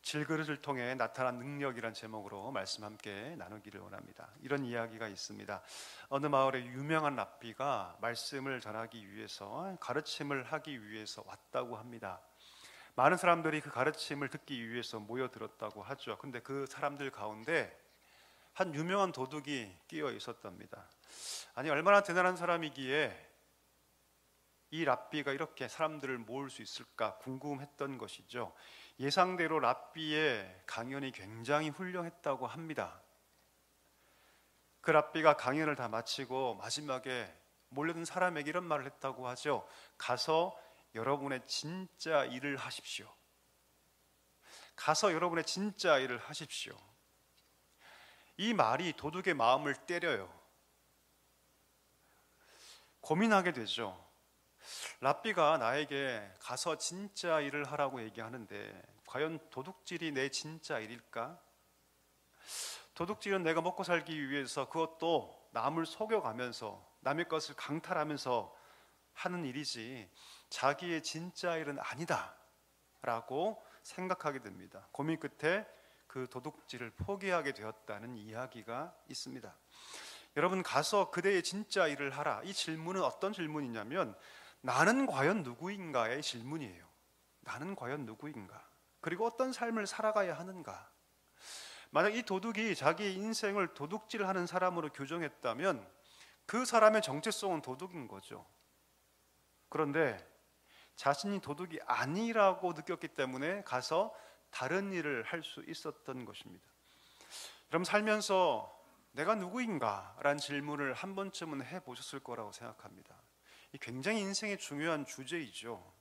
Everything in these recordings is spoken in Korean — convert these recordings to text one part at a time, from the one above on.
질그릇을 통해 나타난 능력이란 제목으로 말씀 함께 나누기를 원합니다. 이런 이야기가 있습니다. 어느 마을에 유명한 랍비가 말씀을 전하기 위해서, 가르침을 하기 위해서 왔다고 합니다. 많은 사람들이 그 가르침을 듣기 위해서 모여들었다고 하죠. 근데 그 사람들 가운데 한 유명한 도둑이 끼어 있었답니다. 아니, 얼마나 대단한 사람이기에 이 랍비가 이렇게 사람들을 모을 수 있을까 궁금했던 것이죠. 예상대로 랍비의 강연이 굉장히 훌륭했다고 합니다. 그 랍비가 강연을 다 마치고 마지막에 몰려든 사람에게 이런 말을 했다고 하죠. 가서 여러분의 진짜 일을 하십시오. 가서 여러분의 진짜 일을 하십시오. 이 말이 도둑의 마음을 때려요. 고민하게 되죠. 랍비가 나에게 가서 진짜 일을 하라고 얘기하는데 과연 도둑질이 내 진짜 일일까? 도둑질은 내가 먹고 살기 위해서, 그것도 남을 속여가면서 남의 것을 강탈하면서 하는 일이지 자기의 진짜 일은 아니다 라고 생각하게 됩니다. 고민 끝에 그 도둑질을 포기하게 되었다는 이야기가 있습니다. 여러분, 가서 그대의 진짜 일을 하라, 이 질문은 어떤 질문이냐면 나는 과연 누구인가의 질문이에요. 나는 과연 누구인가? 그리고 어떤 삶을 살아가야 하는가? 만약 이 도둑이 자기의 인생을 도둑질하는 사람으로 규정했다면 그 사람의 정체성은 도둑인 거죠. 그런데 자신이 도둑이 아니라고 느꼈기 때문에 가서 다른 일을 할 수 있었던 것입니다. 여러분, 살면서 내가 누구인가? 라는 질문을 한 번쯤은 해보셨을 거라고 생각합니다. 이 굉장히 인생의 중요한 주제이죠.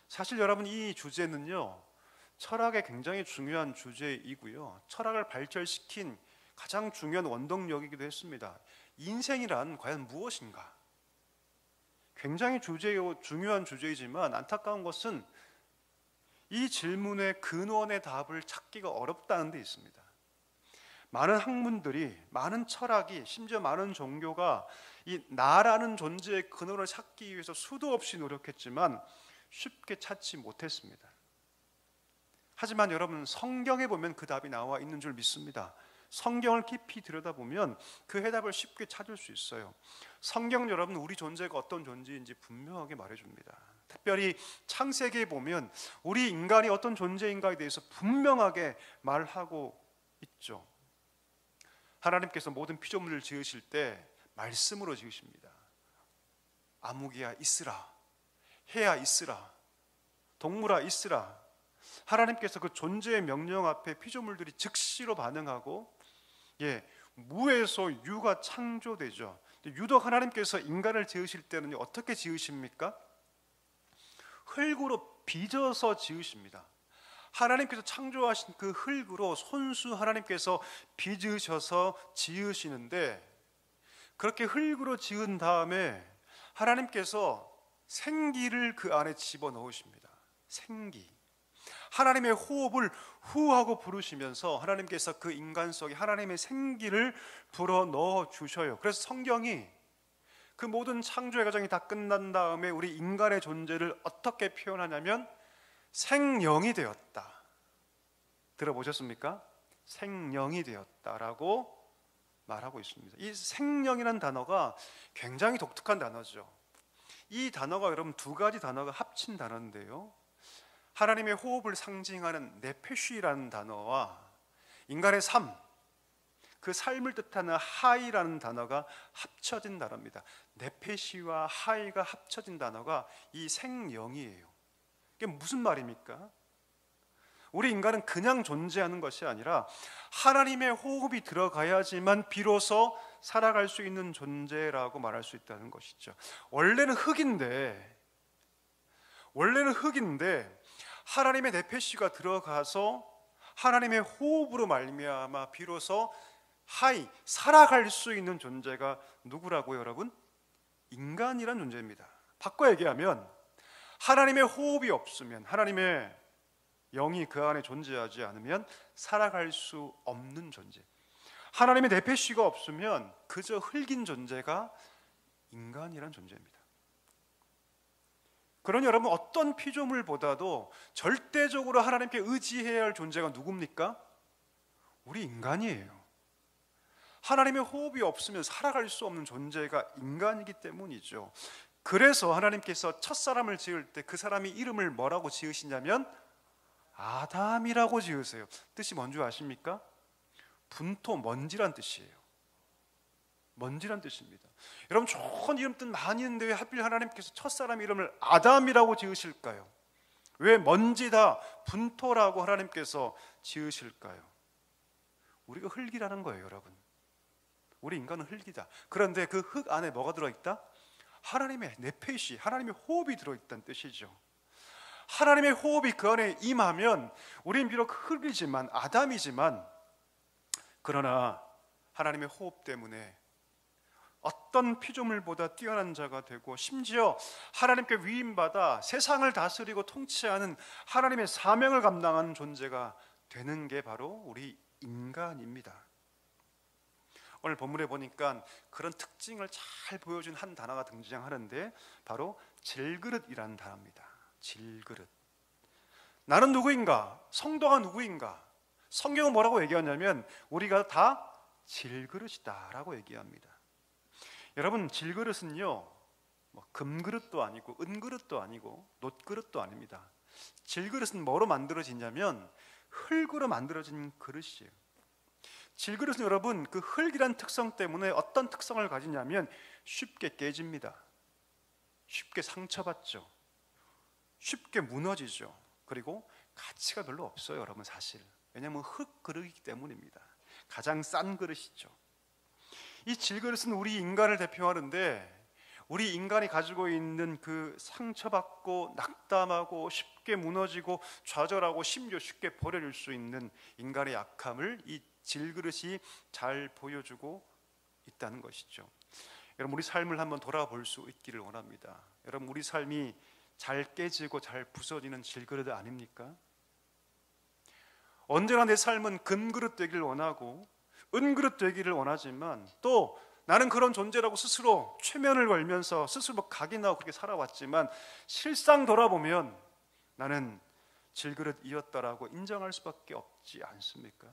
사실 여러분, 이 주제는요, 철학의 굉장히 중요한 주제이고요, 철학을 발전시킨 가장 중요한 원동력이기도 했습니다. 인생이란 과연 무엇인가? 굉장히 중요한 주제이지만 안타까운 것은 이 질문의 근원의 답을 찾기가 어렵다는 데 있습니다. 많은 학문들이, 많은 철학이, 심지어 많은 종교가 이 나라는 존재의 근원을 찾기 위해서 수도 없이 노력했지만 쉽게 찾지 못했습니다. 하지만 여러분, 성경에 보면 그 답이 나와 있는 줄 믿습니다. 성경을 깊이 들여다보면 그 해답을 쉽게 찾을 수 있어요. 성경은 여러분, 우리 존재가 어떤 존재인지 분명하게 말해줍니다. 특별히 창세기에 보면 우리 인간이 어떤 존재인가에 대해서 분명하게 말하고 있죠. 하나님께서 모든 피조물을 지으실 때 말씀으로 지으십니다. 아무개야 있으라, 해야 있으라, 동물아 있으라. 하나님께서 그 존재의 명령 앞에 피조물들이 즉시로 반응하고, 무에서 유가 창조되죠. 유독 하나님께서 인간을 지으실 때는 어떻게 지으십니까? 흙으로 빚어서 지으십니다. 하나님께서 창조하신 그 흙으로 손수 하나님께서 빚으셔서 지으시는데, 그렇게 흙으로 지은 다음에 하나님께서 생기를 그 안에 집어넣으십니다. 생기. 하나님의 호흡을 후하고 부르시면서 하나님께서 그 인간 속에 하나님의 생기를 불어넣어 주셔요. 그래서 성경이 그 모든 창조의 과정이 다 끝난 다음에 우리 인간의 존재를 어떻게 표현하냐면 생령이 되었다. 들어보셨습니까? 생령이 되었다라고 말하고 있습니다. 이 생령이라는 단어가 굉장히 독특한 단어죠. 이 단어가 여러분 두 가지 단어가 합친 단어인데요, 하나님의 호흡을 상징하는 네페쉬라는 단어와 인간의 삶, 그 삶을 뜻하는 하이라는 단어가 합쳐진 단어입니다. 네페쉬와 하이가 합쳐진 단어가 이 생령이에요. 이게 무슨 말입니까? 우리 인간은 그냥 존재하는 것이 아니라 하나님의 호흡이 들어가야지만 비로소 살아갈 수 있는 존재라고 말할 수 있다는 것이죠. 원래는 흙인데 하나님의 네페시가 들어가서 하나님의 호흡으로 말미암아 비로소 살아갈 수 있는 존재가 누구라고요, 여러분? 인간이란 존재입니다. 바꿔 얘기하면 하나님의 호흡이 없으면, 하나님의 영이 그 안에 존재하지 않으면 살아갈 수 없는 존재, 하나님의 네페시가 없으면 그저 흙인 존재가 인간이란 존재입니다. 그러니 여러분, 어떤 피조물보다도 절대적으로 하나님께 의지해야 할 존재가 누굽니까? 우리 인간이에요. 하나님의 호흡이 없으면 살아갈 수 없는 존재가 인간이기 때문이죠. 그래서 하나님께서 첫사람을 지을 때 그 사람이 이름을 뭐라고 지으시냐면 아담이라고 지으세요. 뜻이 뭔지 아십니까? 분토, 먼지란 뜻이에요. 먼지란 뜻입니다. 여러분, 좋은 이름 뜻 많이 있는데 왜 하필 하나님께서 첫사람 이름을 아담이라고 지으실까요? 왜 먼지다, 분토라고 하나님께서 지으실까요? 우리가 흙이라는 거예요, 여러분. 우리 인간은 흙이다. 그런데 그 흙 안에 뭐가 들어있다? 하나님의 네페시, 하나님의 호흡이 들어있다는 뜻이죠. 하나님의 호흡이 그 안에 임하면 우린 비록 흙이지만, 아담이지만, 그러나 하나님의 호흡 때문에 어떤 피조물보다 뛰어난 자가 되고, 심지어 하나님께 위임받아 세상을 다스리고 통치하는 하나님의 사명을 감당하는 존재가 되는 게 바로 우리 인간입니다. 오늘 본문에 보니까 그런 특징을 잘 보여준 한 단어가 등장하는데 바로 질그릇이라는 단어입니다. 질그릇. 나는 누구인가? 성도가 누구인가? 성경은 뭐라고 얘기하냐면 우리가 다 질그릇이다 라고 얘기합니다. 여러분, 질그릇은요, 금그릇도 아니고 은그릇도 아니고 놋그릇도 아닙니다. 질그릇은 뭐로 만들어지냐면 흙으로 만들어진 그릇이에요. 질그릇은 여러분, 그 흙이란 특성 때문에 어떤 특성을 가지냐면 쉽게 깨집니다. 쉽게 상처받죠. 쉽게 무너지죠. 그리고 가치가 별로 없어요, 여러분, 사실. 왜냐하면 흙 그릇이기 때문입니다. 가장 싼 그릇이죠. 이 질그릇은 우리 인간을 대표하는데, 우리 인간이 가지고 있는 그 상처받고 낙담하고 쉽게 무너지고 좌절하고 심지어 쉽게 버려질 수 있는 인간의 약함을 이 질그릇이 잘 보여주고 있다는 것이죠. 여러분, 우리 삶을 한번 돌아볼 수 있기를 원합니다. 여러분, 우리 삶이 잘 깨지고 잘 부서지는 질그릇 아닙니까? 언제나 내 삶은 금그릇 되기를 원하고 은그릇 되기를 원하지만, 또 나는 그런 존재라고 스스로 최면을 걸면서 스스로 각인하고 그렇게 살아왔지만, 실상 돌아보면 나는 질그릇이었다라고 인정할 수밖에 없지 않습니까?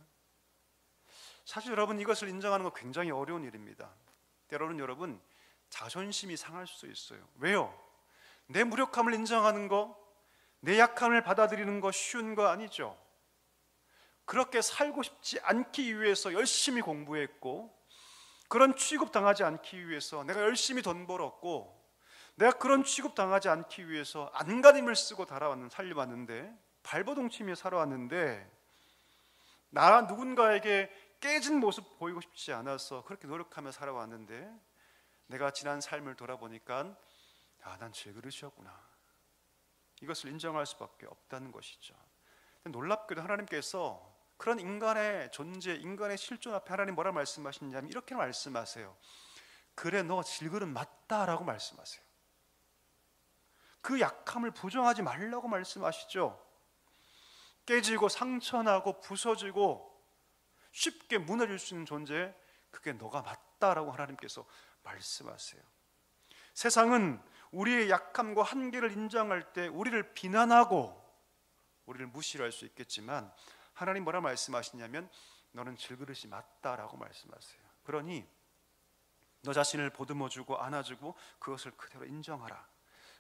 사실 여러분, 이것을 인정하는 건 굉장히 어려운 일입니다. 때로는 여러분, 자존심이 상할 수 있어요. 왜요? 내 무력함을 인정하는 거, 내 약함을 받아들이는 거 쉬운 거 아니죠. 그렇게 살고 싶지 않기 위해서 열심히 공부했고, 그런 취급당하지 않기 위해서 내가 열심히 돈 벌었고, 내가 그런 취급당하지 않기 위해서 안간힘을 쓰고 살려왔는데, 발버둥치며 살아왔는데, 나 누군가에게 깨진 모습 보이고 싶지 않아서 그렇게 노력하며 살아왔는데, 내가 지난 삶을 돌아보니까 난 질그릇이었구나, 이것을 인정할 수밖에 없다는 것이죠. 놀랍게도 하나님께서 그런 인간의 존재, 인간의 실존 앞에 하나님 뭐라 말씀하시냐면 이렇게 말씀하세요. 그래, 너 질그릇 맞다라고 말씀하세요. 그 약함을 부정하지 말라고 말씀하시죠. 깨지고 상처나고 부서지고 쉽게 무너질 수 있는 존재, 그게 너가 맞다라고 하나님께서 말씀하세요. 세상은 우리의 약함과 한계를 인정할 때 우리를 비난하고 우리를 무시를 할 수 있겠지만, 하나님 뭐라 말씀하시냐면 너는 질그릇이 맞다라고 말씀하세요. 그러니 너 자신을 보듬어주고 안아주고 그것을 그대로 인정하라,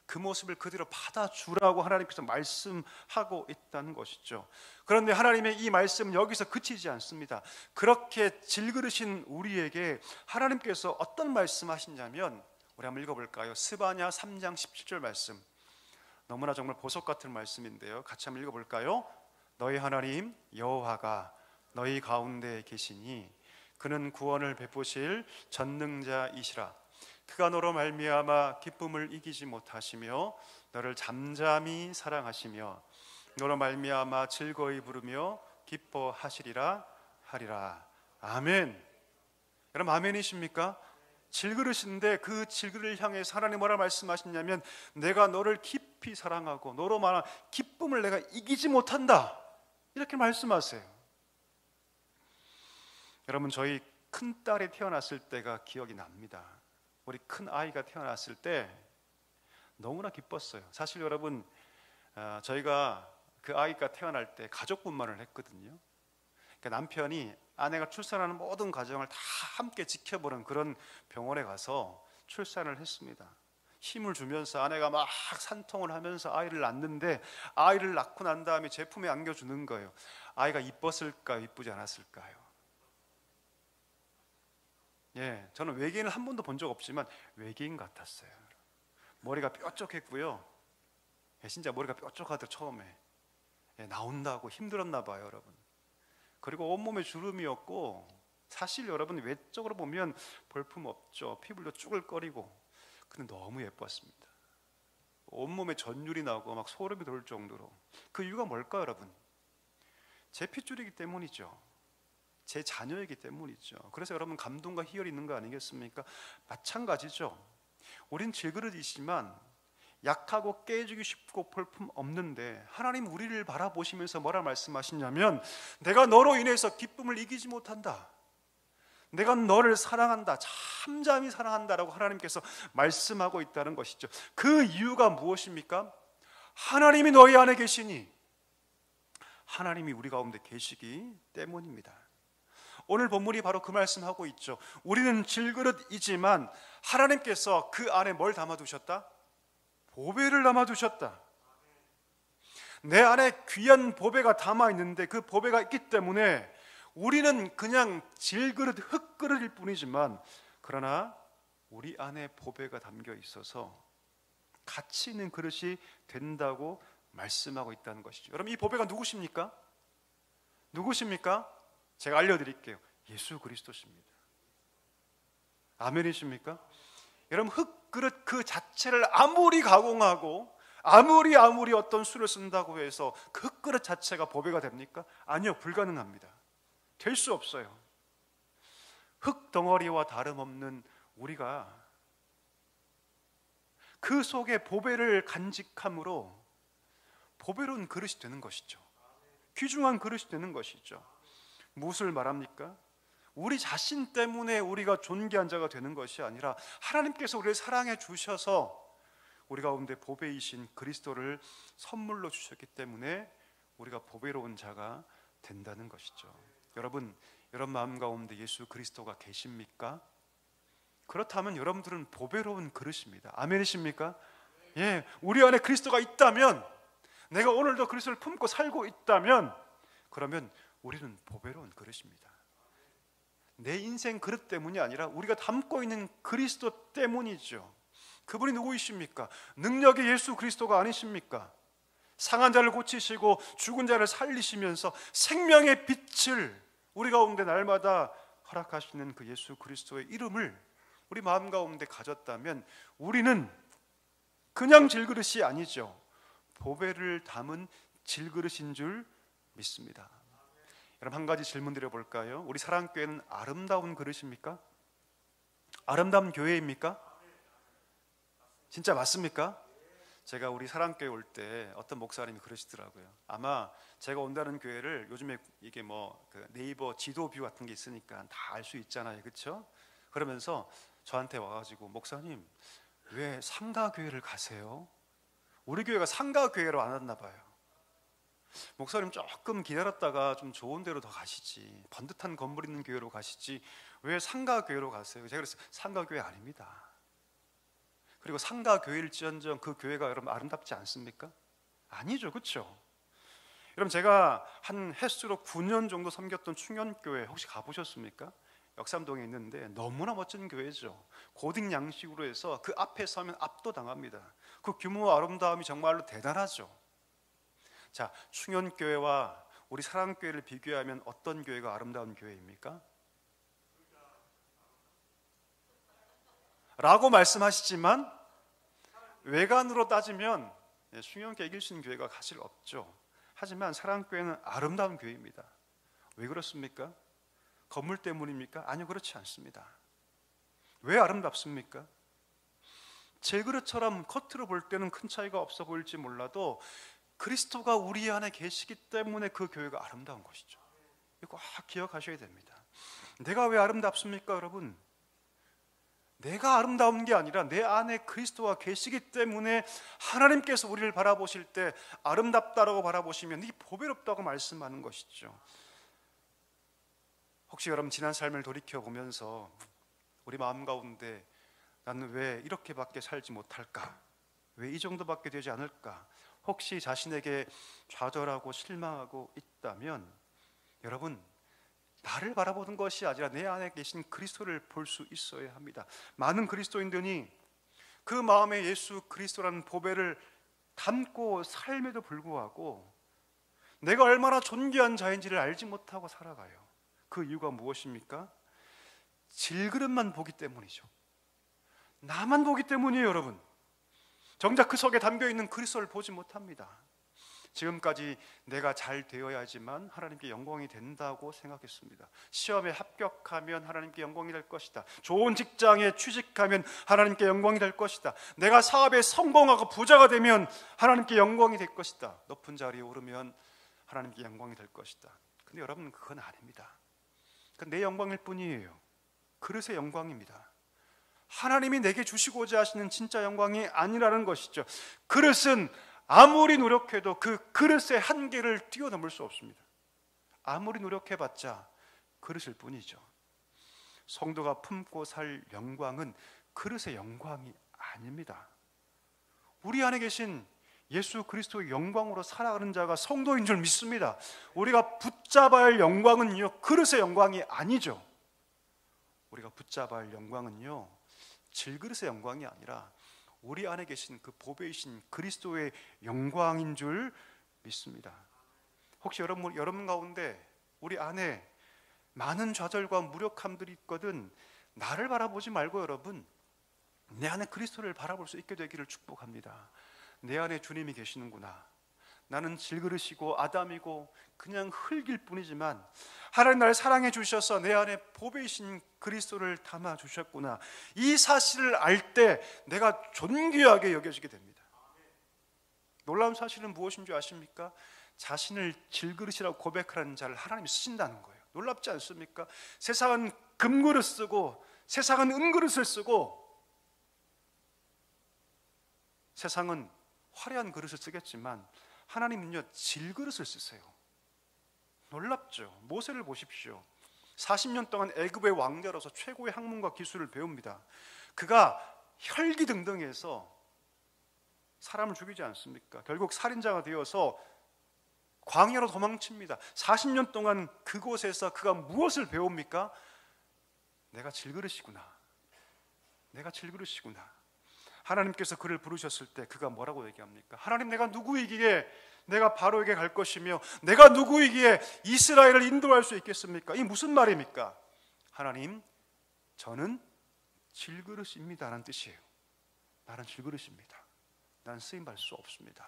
그 모습을 그대로 받아주라고 하나님께서 말씀하고 있다는 것이죠. 그런데 하나님의 이 말씀은 여기서 그치지 않습니다. 그렇게 질그릇인 우리에게 하나님께서 어떤 말씀하시냐면, 우리 한번 읽어볼까요? 스바냐 3장 17절 말씀, 너무나 정말 보석 같은 말씀인데요, 같이 한번 읽어볼까요? 너희 하나님 여호와가 너희 가운데 계시니 그는 구원을 베푸실 전능자이시라. 그가 너로 말미암아 기쁨을 이기지 못하시며 너를 잠잠히 사랑하시며 너로 말미암아 즐거이 부르며 기뻐하시리라 하리라. 아멘. 여러분, 아멘이십니까? 질그릇인데 그 질그릇을 향해서 하나님 뭐라 말씀하시냐면 내가 너를 깊이 사랑하고 너로 말한 기쁨을 내가 이기지 못한다, 이렇게 말씀하세요. 여러분, 저희 큰딸이 태어났을 때가 기억이 납니다. 우리 큰아이가 태어났을 때 너무나 기뻤어요. 사실 여러분, 저희가 그 아이가 태어날 때 가족분만을 했거든요. 그러니까 남편이 아내가 출산하는 모든 과정을 다 함께 지켜보는 그런 병원에 가서 출산을 했습니다. 힘을 주면서 아내가 막 산통을 하면서 아이를 낳는데, 아이를 낳고 난 다음에 제품에 안겨주는 거예요. 아이가 이뻤을까요? 이쁘지 않았을까요? 예, 저는 외계인을 한 번도 본 적 없지만 외계인 같았어요. 머리가 뾰족했고요. 예, 진짜 머리가 뾰족하더라고요. 처음에 나온다고 힘들었나 봐요, 여러분. 그리고 온몸에 주름이었고, 사실 여러분 외적으로 보면 볼품 없죠. 피부도 쭈글거리고. 근데 너무 예뻤습니다. 온몸에 전율이 나고 막 소름이 돋을 정도로. 그 이유가 뭘까요, 여러분? 제 핏줄이기 때문이죠. 제 자녀이기 때문이죠. 그래서 여러분 감동과 희열이 있는 거 아니겠습니까? 마찬가지죠. 우린 질그릇이지만 약하고 깨지기 쉽고 볼품 없는데, 하나님 우리를 바라보시면서 뭐라 말씀하시냐면, 내가 너로 인해서 기쁨을 이기지 못한다, 내가 너를 사랑한다, 참잠이 사랑한다라고 하나님께서 말씀하고 있다는 것이죠. 그 이유가 무엇입니까? 하나님이 너희 안에 계시니, 하나님이 우리 가운데 계시기 때문입니다. 오늘 본문이 바로 그 말씀하고 있죠. 우리는 질그릇이지만 하나님께서 그 안에 뭘 담아두셨다? 보배를 담아두셨다. 내 안에 귀한 보배가 담아있는데, 그 보배가 있기 때문에 우리는 그냥 질그릇, 흙그릇일 뿐이지만, 그러나 우리 안에 보배가 담겨 있어서 가치 있는 그릇이 된다고 말씀하고 있다는 것이죠. 여러분, 이 보배가 누구십니까? 누구십니까? 제가 알려드릴게요. 예수 그리스도십니다. 아멘이십니까? 여러분, 흙그릇 그 자체를 아무리 가공하고 아무리 어떤 수를 쓴다고 해서 그 흙그릇 자체가 보배가 됩니까? 아니요, 불가능합니다. 될 수 없어요. 흙덩어리와 다름없는 우리가 그 속에 보배를 간직함으로 보배로운 그릇이 되는 것이죠. 귀중한 그릇이 되는 것이죠. 무엇을 말합니까? 우리 자신 때문에 우리가 존귀한 자가 되는 것이 아니라, 하나님께서 우리를 사랑해 주셔서 우리 가운데 보배이신 그리스도를 선물로 주셨기 때문에 우리가 보배로운 자가 된다는 것이죠. 여러분 마음 가운데 예수 그리스도가 계십니까? 그렇다면 여러분들은 보배로운 그릇입니다. 아멘이십니까? 예, 우리 안에 그리스도가 있다면, 내가 오늘도 그리스도를 품고 살고 있다면, 그러면 우리는 보배로운 그릇입니다. 내 인생 그릇 때문이 아니라 우리가 담고 있는 그리스도 때문이죠. 그분이 누구이십니까? 능력의 예수 그리스도가 아니십니까? 상한 자를 고치시고 죽은 자를 살리시면서 생명의 빛을 우리 가운데 날마다 허락하시는 그 예수 그리스도의 이름을 우리 마음 가운데 가졌다면, 우리는 그냥 질그릇이 아니죠. 보배를 담은 질그릇인 줄 믿습니다. 여러분, 한 가지 질문 드려볼까요? 우리 사랑교회는 아름다운 그릇입니까? 아름다운 교회입니까? 진짜 맞습니까? 제가 우리 사랑교회 올 때 어떤 목사님이 그러시더라고요. 아마 제가 온다는 교회를, 요즘에 이게 그 네이버 지도뷰 같은 게 있으니까 다 알 수 있잖아요, 그렇죠? 그러면서 저한테 와가지고, 목사님 왜 상가교회를 가세요? 우리 교회가 상가교회로 안 왔나 봐요. 목사님 조금 기다렸다가 좀 좋은 데로 더 가시지, 번듯한 건물 있는 교회로 가시지 왜 상가교회로 가세요? 제가 그랬어요. 상가교회 아닙니다. 그리고 상가교회일지언정 그 교회가 여러분 아름답지 않습니까? 아니죠, 그렇죠? 여러분, 제가 한 횟수로 9년 정도 섬겼던 충현교회 혹시 가보셨습니까? 역삼동에 있는데 너무나 멋진 교회죠. 고딕 양식으로 해서 그 앞에 서면 압도당합니다. 그 규모와 아름다움이 정말로 대단하죠. 자, 충현교회와 우리 사랑교회를 비교하면 어떤 교회가 아름다운 교회입니까? 라고 말씀하시지만, 외관으로 따지면 충현교회 이길 수 있는 교회가 사실 없죠. 하지만 사랑교회는 아름다운 교회입니다. 왜 그렇습니까? 건물 때문입니까? 아니요, 그렇지 않습니다. 왜 아름답습니까? 제 그릇처럼 겉으로 볼 때는 큰 차이가 없어 보일지 몰라도 그리스도가 우리 안에 계시기 때문에 그 교회가 아름다운 것이죠. 이거 꼭 기억하셔야 됩니다. 내가 왜 아름답습니까, 여러분? 내가 아름다운 게 아니라 내 안에 그리스도가 계시기 때문에 하나님께서 우리를 바라보실 때 아름답다라고 바라보시면 이게 보배롭다고 말씀하는 것이죠. 혹시 여러분 지난 삶을 돌이켜보면서 우리 마음 가운데 나는 왜 이렇게밖에 살지 못할까? 왜 이 정도밖에 되지 않을까? 혹시 자신에게 좌절하고 실망하고 있다면 여러분, 나를 바라보는 것이 아니라 내 안에 계신 그리스도를 볼 수 있어야 합니다. 많은 그리스도인들이 그 마음에 예수 그리스도라는 보배를 담고 삶에도 불구하고 내가 얼마나 존귀한 자인지를 알지 못하고 살아가요. 그 이유가 무엇입니까? 질그릇만 보기 때문이죠. 나만 보기 때문이에요, 여러분. 정작 그 속에 담겨있는 그리스도를 보지 못합니다. 지금까지 내가 잘 되어야지만 하나님께 영광이 된다고 생각했습니다. 시험에 합격하면 하나님께 영광이 될 것이다. 좋은 직장에 취직하면 하나님께 영광이 될 것이다. 내가 사업에 성공하고 부자가 되면 하나님께 영광이 될 것이다. 높은 자리에 오르면 하나님께 영광이 될 것이다. 근데 여러분, 그건 아닙니다. 그건 내 영광일 뿐이에요. 그릇의 영광입니다. 하나님이 내게 주시고자 하시는 진짜 영광이 아니라는 것이죠. 그릇은 아무리 노력해도 그 그릇의 한계를 뛰어넘을 수 없습니다. 아무리 노력해봤자 그릇일 뿐이죠. 성도가 품고 살 영광은 그릇의 영광이 아닙니다. 우리 안에 계신 예수 그리스도의 영광으로 살아가는 자가 성도인 줄 믿습니다. 우리가 붙잡아야 할 영광은요, 그릇의 영광이 아니죠. 우리가 붙잡아야 할 영광은요, 질그릇의 영광이 아니라 우리 안에 계신 그 보배이신 그리스도의 영광인 줄 믿습니다. 혹시 여러분 가운데 우리 안에 많은 좌절과 무력함들이 있거든 나를 바라보지 말고 여러분, 내 안에 그리스도를 바라볼 수 있게 되기를 축복합니다. 내 안에 주님이 계시는구나. 나는 질그릇이고 아담이고 그냥 흙일 뿐이지만 하나님 나를 사랑해 주셔서 내 안에 보배이신 그리스도를 담아 주셨구나. 이 사실을 알 때 내가 존귀하게 여겨지게 됩니다. 놀라운 사실은 무엇인 줄 아십니까? 자신을 질그릇이라고 고백하는 자를 하나님이 쓰신다는 거예요. 놀랍지 않습니까? 세상은 금그릇 쓰고 세상은 은그릇을 쓰고 세상은 화려한 그릇을 쓰겠지만 하나님은요, 질그릇을 쓰세요. 놀랍죠? 모세를 보십시오. 40년 동안 애굽의 왕자로서 최고의 학문과 기술을 배웁니다. 그가 혈기등등해서 사람을 죽이지 않습니까? 결국 살인자가 되어서 광야로 도망칩니다. 40년 동안 그곳에서 그가 무엇을 배웁니까? 내가 질그릇이구나. 내가 질그릇이구나. 하나님께서 그를 부르셨을 때 그가 뭐라고 얘기합니까? 하나님, 내가 누구이기에 내가 바로에게 갈 것이며 내가 누구이기에 이스라엘을 인도할 수 있겠습니까? 이 무슨 말입니까? 하나님, 저는 질그릇입니다 라는 뜻이에요. 나는 질그릇입니다. 나는 쓰임받을 수 없습니다.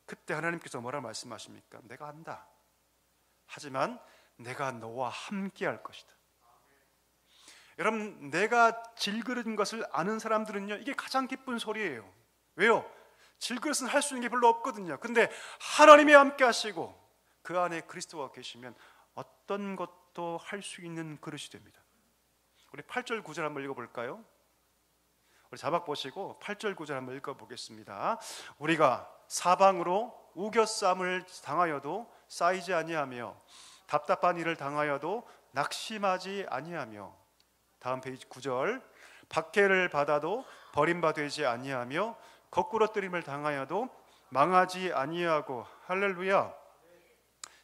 그때 하나님께서 뭐라 말씀하십니까? 내가 안다. 하지만 내가 너와 함께 할 것이다. 여러분, 내가 질그릇인 것을 아는 사람들은요, 이게 가장 기쁜 소리예요. 왜요? 질그릇은 할 수 있는 게 별로 없거든요. 근데 하나님이 함께 하시고 그 안에 그리스도가 계시면 어떤 것도 할 수 있는 그릇이 됩니다. 우리 8절 9절 한번 읽어볼까요? 우리 자막 보시고 8절 9절 한번 읽어보겠습니다. 우리가 사방으로 우겨쌈을 당하여도 쌓이지 아니하며 답답한 일을 당하여도 낙심하지 아니하며, 다음 페이지 9절, 박해를 받아도 버림받지 아니하며 거꾸로 뜨림을 당하여도 망하지 아니하고, 할렐루야.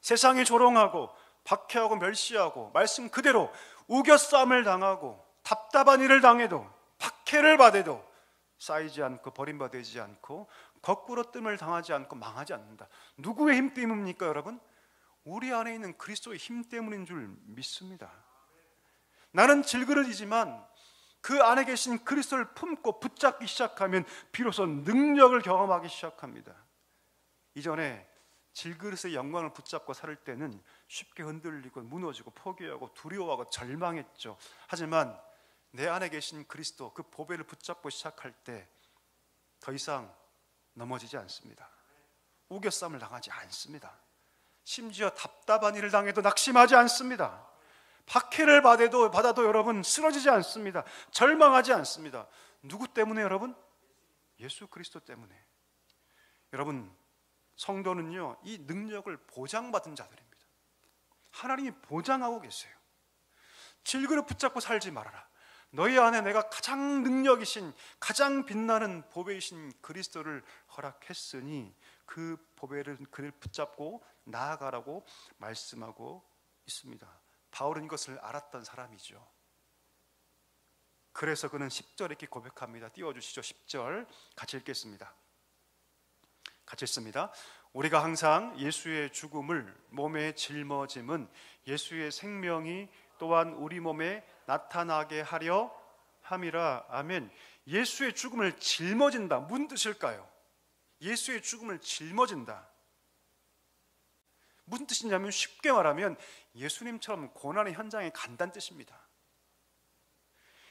세상이 조롱하고 박해하고 멸시하고 말씀 그대로 우겨쌈을 당하고 답답한 일을 당해도 박해를 받아도 쌓이지 않고 버림받지 않고 거꾸로 뜸을 당하지 않고 망하지 않는다. 누구의 힘 때문입니까, 여러분? 우리 안에 있는 그리스도의 힘 때문인 줄 믿습니다. 나는 질그릇이지만 그 안에 계신 그리스도를 품고 붙잡기 시작하면 비로소 능력을 경험하기 시작합니다. 이전에 질그릇의 영광을 붙잡고 살 때는 쉽게 흔들리고 무너지고 포기하고 두려워하고 절망했죠. 하지만 내 안에 계신 그리스도, 그 보배를 붙잡고 시작할 때 더 이상 넘어지지 않습니다. 우겨쌈을 당하지 않습니다. 심지어 답답한 일을 당해도 낙심하지 않습니다. 박해를 받아도 여러분 쓰러지지 않습니다. 절망하지 않습니다. 누구 때문에 여러분? 예수 그리스도 때문에. 여러분, 성도는요, 이 능력을 보장받은 자들입니다. 하나님이 보장하고 계세요. 질그릇 붙잡고 살지 말아라. 너희 안에 내가 가장 능력이신, 가장 빛나는 보배이신 그리스도를 허락했으니 그 보배를 그를 붙잡고 나아가라고 말씀하고 있습니다. 바울은 이것을 알았던 사람이죠. 그래서 그는 10절에 이렇게 고백합니다. 띄워주시죠. 10절 같이 읽겠습니다. 같이 읽습니다. 우리가 항상 예수의 죽음을 몸에 짊어짐은 예수의 생명이 또한 우리 몸에 나타나게 하려 함이라. 아멘. 예수의 죽음을 짊어진다. 무슨 뜻일까요? 예수의 죽음을 짊어진다. 무슨 뜻이냐면 쉽게 말하면 예수님처럼 고난의 현장에 간다는 뜻입니다.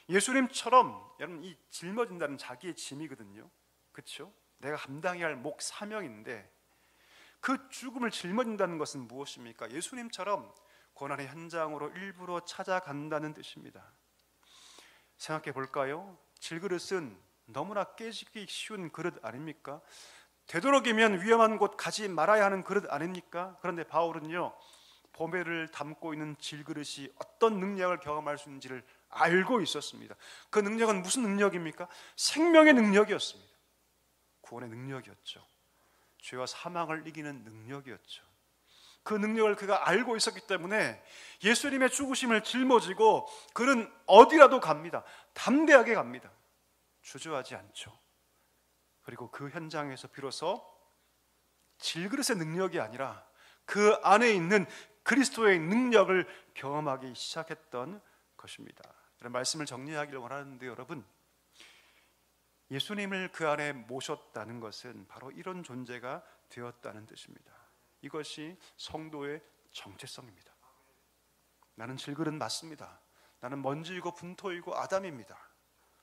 예수님처럼 여러분 이 짊어진다는 자기의 짐이거든요. 그렇죠? 내가 감당해야 할 목 사명인데 그 죽음을 짊어진다는 것은 무엇입니까? 예수님처럼 고난의 현장으로 일부러 찾아간다는 뜻입니다. 생각해 볼까요? 질그릇은 너무나 깨지기 쉬운 그릇 아닙니까? 되도록이면 위험한 곳 가지 말아야 하는 그릇 아닙니까? 그런데 바울은요, 보배를 담고 있는 질그릇이 어떤 능력을 경험할 수 있는지를 알고 있었습니다. 그 능력은 무슨 능력입니까? 생명의 능력이었습니다. 구원의 능력이었죠. 죄와 사망을 이기는 능력이었죠. 그 능력을 그가 알고 있었기 때문에 예수님의 죽으심을 짊어지고 그는 어디라도 갑니다. 담대하게 갑니다. 주저하지 않죠. 그리고 그 현장에서 비로소 질그릇의 능력이 아니라 그 안에 있는 그리스도의 능력을 경험하기 시작했던 것입니다. 이런 말씀을 정리하기를 원하는데 여러분, 예수님을 그 안에 모셨다는 것은 바로 이런 존재가 되었다는 뜻입니다. 이것이 성도의 정체성입니다. 나는 질그릇 맞습니다. 나는 먼지이고 분토이고 아담입니다.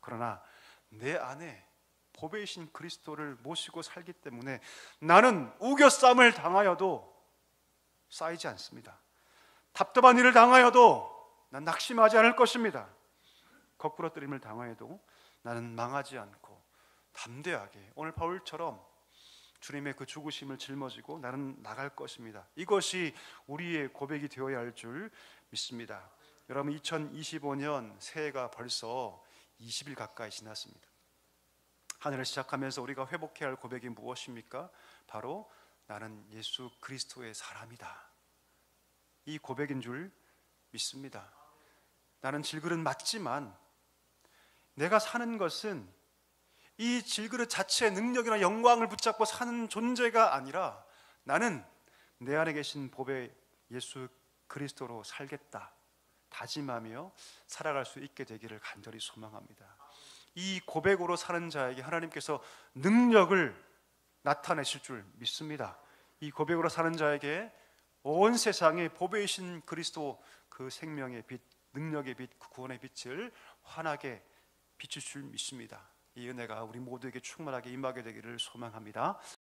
그러나 내 안에 보배이신 그리스도를 모시고 살기 때문에 나는 우겨쌈을 당하여도 쌓이지 않습니다. 답답한 일을 당하여도 난 낙심하지 않을 것입니다. 거꾸러뜨림을 당하여도 나는 망하지 않고 담대하게 오늘 바울처럼 주님의 그 죽으심을 짊어지고 나는 나갈 것입니다. 이것이 우리의 고백이 되어야 할 줄 믿습니다. 여러분, 2025년 새해가 벌써 20일 가까이 지났습니다. 한 해를 시작하면서 우리가 회복해야 할 고백이 무엇입니까? 바로 나는 예수 그리스도의 사람이다. 이 고백인 줄 믿습니다. 나는 질그릇 맞지만 내가 사는 것은 이 질그릇 자체의 능력이나 영광을 붙잡고 사는 존재가 아니라 나는 내 안에 계신 보배 예수 그리스도로 살겠다 다짐하며 살아갈 수 있게 되기를 간절히 소망합니다. 이 고백으로 사는 자에게 하나님께서 능력을 나타내실 줄 믿습니다. 이 고백으로 사는 자에게 온 세상에 보배이신 그리스도 그 생명의 빛, 능력의 빛, 그 구원의 빛을 환하게 비출 줄 믿습니다. 이 은혜가 우리 모두에게 충만하게 임하게 되기를 소망합니다.